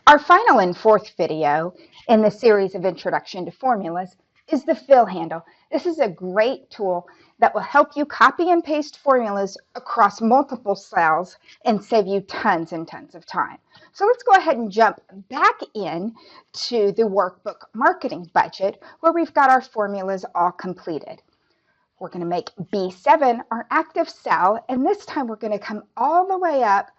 Our final and fourth video in the series of Introduction to Formulas is the fill handle. This is a great tool that will help you copy and paste formulas across multiple cells and save you tons and tons of time. So let's go ahead and jump back in to the workbook marketing budget where we've got our formulas all completed. We're going to make B7 our active cell, and this time we're going to come all the way up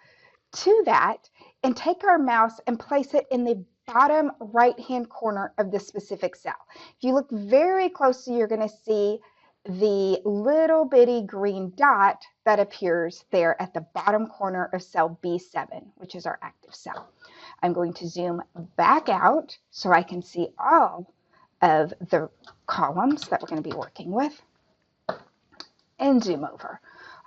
to that and take our mouse and place it in the bottom right-hand corner of the specific cell. If you look very closely, you're going to see the little bitty green dot that appears there at the bottom corner of cell B7, which is our active cell. I'm going to zoom back out so I can see all of the columns that we're going to be working with and zoom over.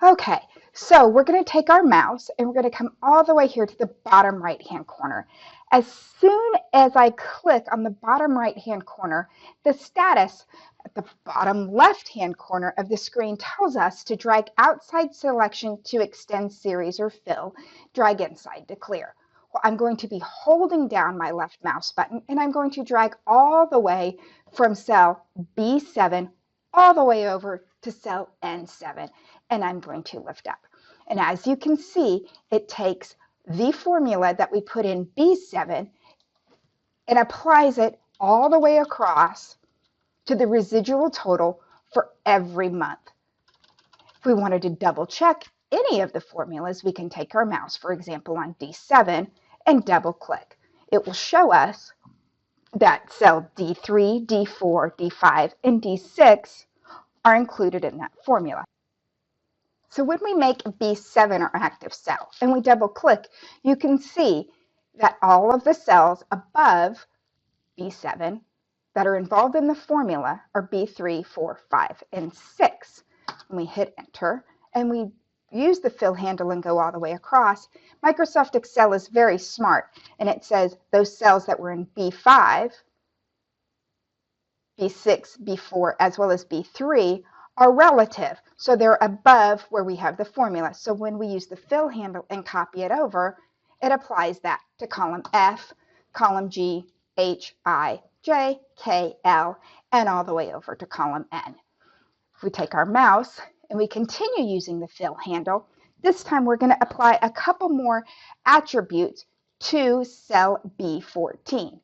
Okay, so we're going to take our mouse and we're going to come all the way here to the bottom right-hand corner. As soon as I click on the bottom right-hand corner, the status at the bottom left-hand corner of the screen tells us to drag outside selection to extend series or fill, drag inside to clear. Well, I'm going to be holding down my left mouse button and I'm going to drag all the way from cell B7 all the way over to cell N7, and I'm going to lift up. And as you can see, it takes the formula that we put in B7 and applies it all the way across to the residual total for every month. If we wanted to double check any of the formulas, we can take our mouse, for example, on D7 and double click. It will show us that cell D3, D4, D5, and D6 are included in that formula. So when we make B7 our active cell and we double click, you can see that all of the cells above B7 that are involved in the formula are B3, 4, 5, and 6. When we hit enter and we use the fill handle and go all the way across, Microsoft Excel is very smart and it says those cells that were in B5, B6, B4, as well as B3 are relative. So they're above where we have the formula. So when we use the fill handle and copy it over, it applies that to column F, column G, H, I, J, K, L, and all the way over to column N. If we take our mouse and we continue using the fill handle, this time we're going to apply a couple more attributes to cell B14.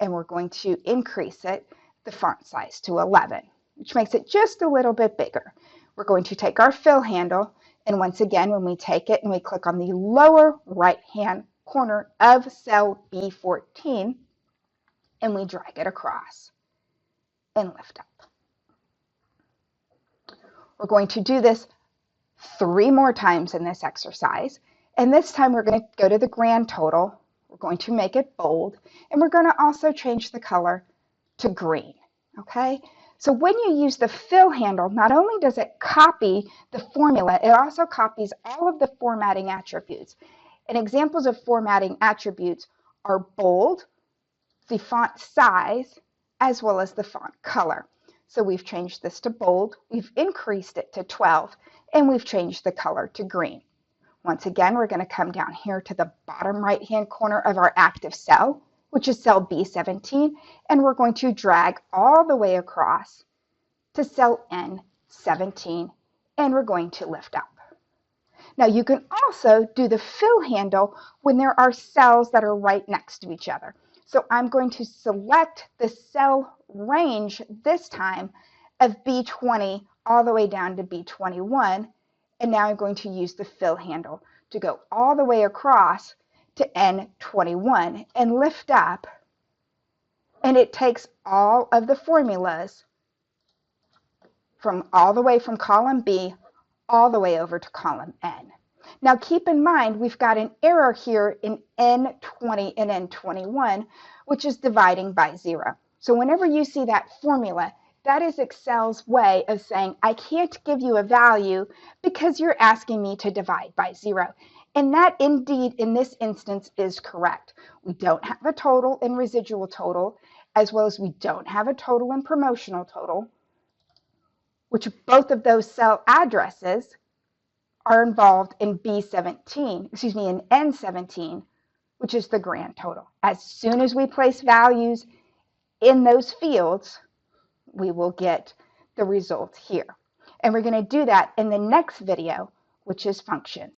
And we're going to increase it, the font size, to 11, which makes it just a little bit bigger. We're going to take our fill handle, and once again, when we take it and we click on the lower right-hand corner of cell B14, and we drag it across and lift up. We're going to do this 3 more times in this exercise, and this time we're going to go to the grand total. We're going to make it bold, and we're going to also change the color to green, okay? So when you use the fill handle, not only does it copy the formula, it also copies all of the formatting attributes. And examples of formatting attributes are bold, the font size, as well as the font color. So we've changed this to bold, we've increased it to 12, and we've changed the color to green. Once again, we're going to come down here to the bottom right-hand corner of our active cell, which is cell B17, and we're going to drag all the way across to cell N17, and we're going to lift up. Now you can also do the fill handle when there are cells that are right next to each other. So I'm going to select the cell range this time of B20 all the way down to B21, and now I'm going to use the fill handle to go all the way across to N21 and lift up, and it takes all of the formulas from all the way from column B all the way over to column N. Now keep in mind we've got an error here in N20 and N21, which is dividing by 0. So whenever you see that formula, that is Excel's way of saying I can't give you a value because you're asking me to divide by 0. And that indeed in this instance is correct. We don't have a total and residual total, as well as we don't have a total and promotional total, which both of those cell addresses are involved in in N17, which is the grand total. As soon as we place values in those fields, we will get the result here. And we're going to do that in the next video, which is functions.